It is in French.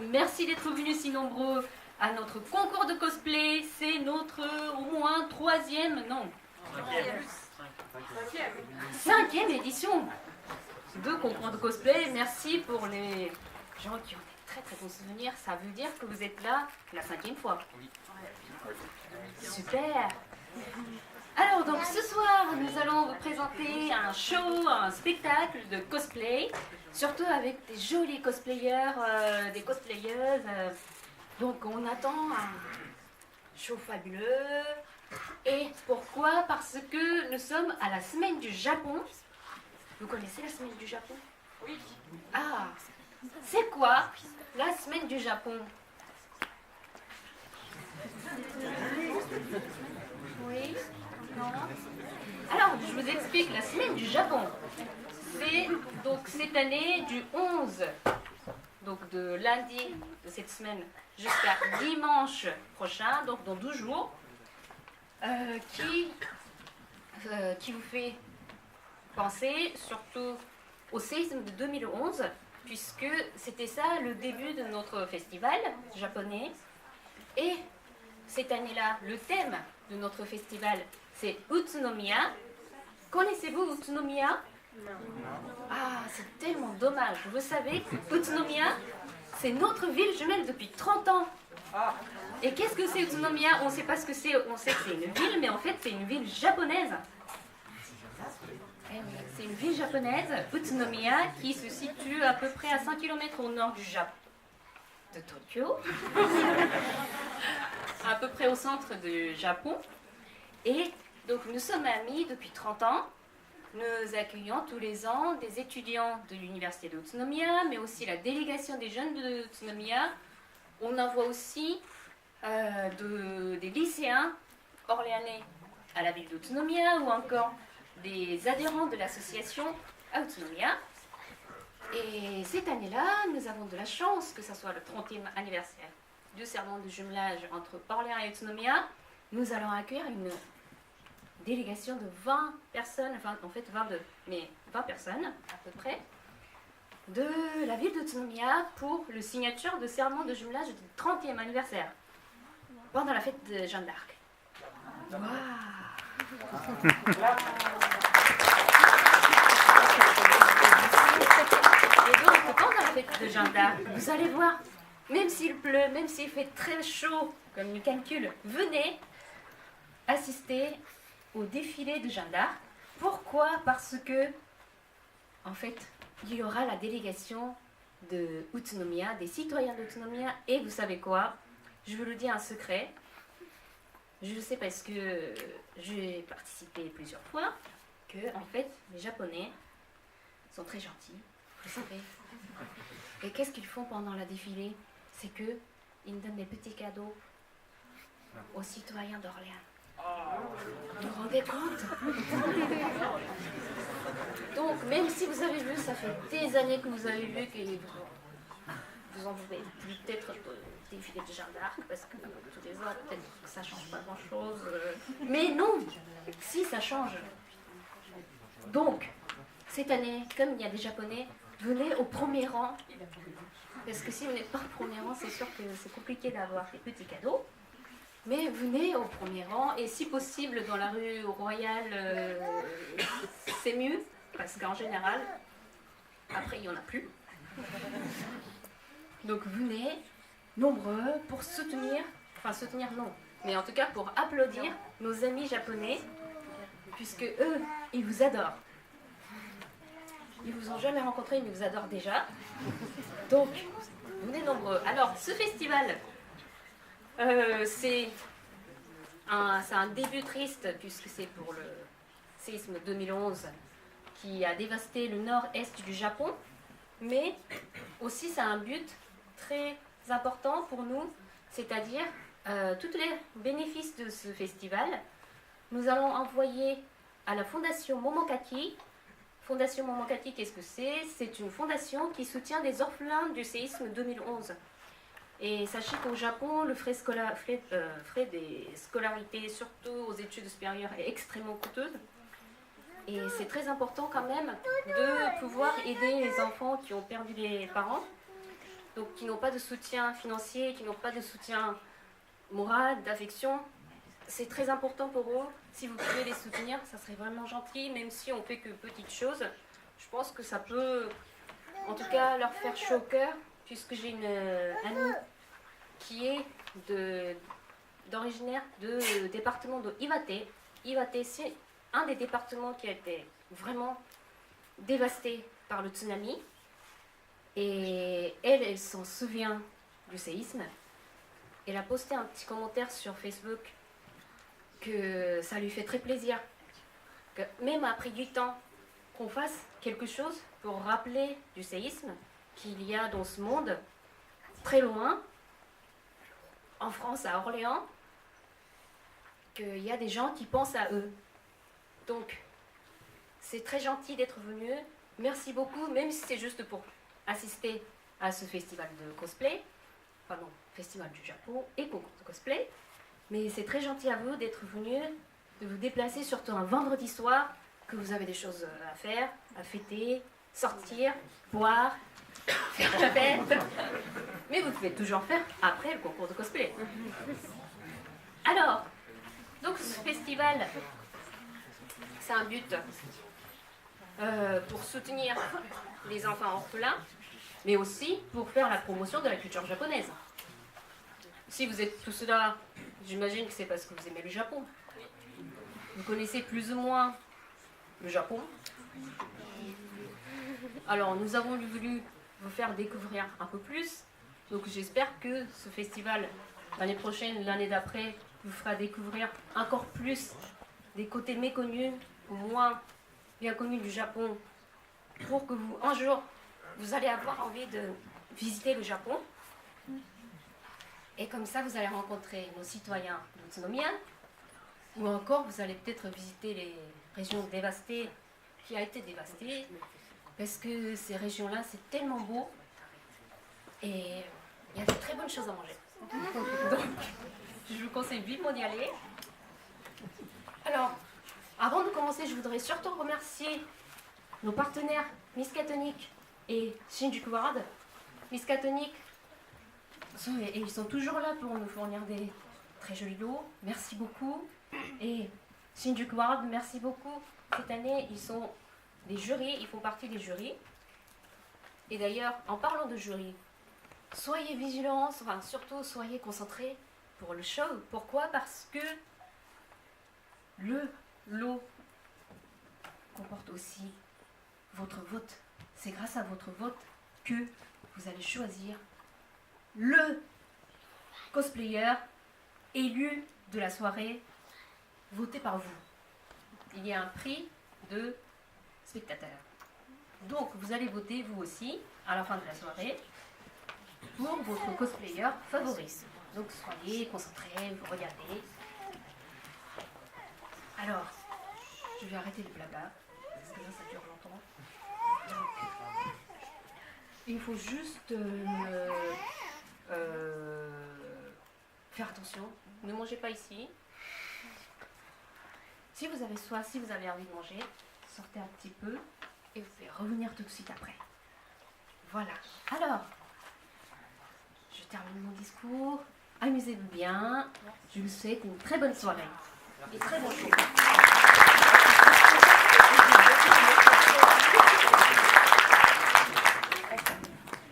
merci d'être venus si nombreux à notre concours de cosplay. C'est notre au moins cinquième édition de concours de cosplay. Merci pour les gens qui ont des très très bons souvenirs. Ça veut dire que vous êtes là la 5e fois. Super. Alors donc ce soir nous allons vous présenter un show, un spectacle de cosplay, surtout avec des jolis cosplayers, des cosplayeuses. Donc on attend un show fabuleux. Et pourquoi? Parce que nous sommes à la semaine du Japon. Vous connaissez la semaine du Japon? Oui. Ah, c'est quoi la semaine du Japon? Oui. Non. Alors, je vous explique la semaine du Japon. C'est donc cette année du 11, donc de lundi de cette semaine jusqu'à dimanche prochain, donc dans 12 jours, qui vous fait penser surtout au séisme de 2011, puisque c'était ça le début de notre festival japonais. Et cette année-là, le thème de notre festival, c'est Utsunomiya. Connaissez-vous Utsunomiya? Non. Ah, c'est tellement dommage. Vous savez, Utsunomiya, c'est notre ville jumelle depuis 30 ans. Et qu'est-ce que c'est Utsunomiya? On ne sait pas ce que c'est. On sait que c'est une ville, mais en fait, c'est une ville japonaise. C'est une ville japonaise, Utsunomiya, qui se situe à peu près à 5 km au nord du Japon, de Tokyo, à peu près au centre du Japon. Et donc nous sommes amis depuis 30 ans. Nous accueillons tous les ans des étudiants de l'université de Utsunomiya, mais aussi la délégation des jeunes de Utsunomiya. On envoie aussi des lycéens orléanais à la ville d'Utsunomiya, ou encore des adhérents de l'association à Utsunomiya. Et cette année-là, nous avons de la chance que ce soit le 30e anniversaire du serment de jumelage entre Orléans et Utsunomiya. Nous allons accueillir une délégation de 20 personnes, enfin en fait 22, mais 20 personnes à peu près, de la ville d'Utsunomiya pour le signature de serment de jumelage du 30e anniversaire, pendant la fête de Jeanne d'Arc. Waouh! Et donc, pendant la fête de Jeanne d'Arc, vous allez voir, même s'il pleut, même s'il fait très chaud, comme le calcul, venez assister au défilé de Jeanne d'Arc. Pourquoi? Parce que, en fait, il y aura la délégation de Utsunomiya, des citoyens d'Utsunomiya, et vous savez quoi? Je vous le dis un secret. Je le sais parce que j'ai participé plusieurs fois, que, en fait, les Japonais sont très gentils, vous savez. Et qu'est-ce qu'ils font pendant la défilé? C'est qu'ils donnent des petits cadeaux aux citoyens d'Orléans. Vous vous rendez compte? Donc, même si vous avez vu, ça fait des années que vous avez vu que vous en pouvez peut-être défiler de Jeanne d'Arc, parce que tous les ans, peut-être que ça ne change pas grand-chose. Mais non, si, ça change. Donc, cette année, comme il y a des Japonais, venez au premier rang. Parce que si vous n'êtes pas au premier rang, c'est sûr que c'est compliqué d'avoir des petits cadeaux. Mais venez au premier rang, et si possible dans la rue Royale, c'est mieux, parce qu'en général, après il n'y en a plus. Donc venez, nombreux, pour soutenir non, mais en tout cas pour applaudir nos amis japonais, puisque eux, ils vous adorent. Ils vous ont jamais rencontré, mais ils vous adorent déjà. Donc, venez nombreux. Alors, ce festival, c'est un début triste, puisque c'est pour le séisme 2011 qui a dévasté le nord-est du Japon, mais aussi ça a un but très important pour nous, c'est-à-dire tous les bénéfices de ce festival, nous allons envoyer à la Fondation Momokaki. Fondation Momokaki, qu'est-ce que c'est? C'est une fondation qui soutient des orphelins du séisme 2011. Et sachez qu'au Japon, le frais des scolarités, surtout aux études supérieures, est extrêmement coûteuse. Et c'est très important quand même de pouvoir aider les enfants qui ont perdu les parents. donc qui n'ont pas de soutien financier, qui n'ont pas de soutien moral, d'affection. C'est très important pour eux. Si vous pouvez les soutenir, ça serait vraiment gentil, même si on fait que petites choses. Je pense que ça peut, en tout cas, leur faire chaud au cœur, puisque j'ai une amie qui est d'originaire du département de Iwate. Iwate, c'est un des départements qui a été vraiment dévasté par le tsunami. Et elle s'en souvient du séisme. Elle a posté un petit commentaire sur Facebook que ça lui fait très plaisir. Que même après du temps, qu'on fasse quelque chose pour rappeler du séisme qu'il y a dans ce monde, très loin, en France, à Orléans, qu'il y a des gens qui pensent à eux. Donc, c'est très gentil d'être venu. Merci beaucoup, même si c'est juste pour assister à ce festival de cosplay, pardon, festival du Japon et concours de cosplay. Mais c'est très gentil à vous d'être venu, de vous déplacer, surtout un vendredi soir, que vous avez des choses à faire, à fêter, sortir, boire, faire la fête. Mais vous pouvez toujours faire après le concours de cosplay. Alors, donc ce festival, c'est un but pour soutenir les enfants orphelins, mais aussi pour faire la promotion de la culture japonaise. Si vous êtes tous là, j'imagine que c'est parce que vous aimez le Japon. Vous connaissez plus ou moins le Japon. Alors, nous avons voulu vous faire découvrir un peu plus. Donc, j'espère que ce festival, l'année prochaine, l'année d'après, vous fera découvrir encore plus des côtés méconnus, ou moins bien connus du Japon, pour que vous, un jour, vous allez avoir envie de visiter le Japon. Et comme ça, vous allez rencontrer nos citoyens d'Utsunomiya, ou encore, vous allez peut-être visiter les régions dévastées, qui a été dévastée, parce que ces régions-là, c'est tellement beau, et il y a de très bonnes choses à manger. Donc, je vous conseille vivement d'y aller. Alors, avant de commencer, je voudrais surtout remercier nos partenaires Miskatonic et Shinjuku World. Miskatonic, ils sont toujours là pour nous fournir des très jolis lots. Merci beaucoup. Et Shinjuku World, merci beaucoup. Cette année, ils sont des jurys, ils font partie des jurys. Et d'ailleurs, en parlant de jury, soyez vigilants, enfin surtout soyez concentrés pour le show. Pourquoi? Parce que le lot comporte aussi votre vote. C'est grâce à votre vote que vous allez choisir le cosplayer élu de la soirée, voté par vous. Il y a un prix de spectateurs. Donc vous allez voter vous aussi à la fin de la soirée pour votre cosplayer favori. Donc soyez concentrés, vous regardez. Alors, je vais arrêter le blabla, parce que là ça dure longtemps. Donc, il faut juste faire attention, ne mangez pas ici. Si vous avez soif, si vous avez envie de manger, sortez un petit peu et vous pouvez revenir tout de suite après. Voilà. Alors, je termine mon discours. Amusez-vous bien. Je vous souhaite une très bonne soirée et très bon show.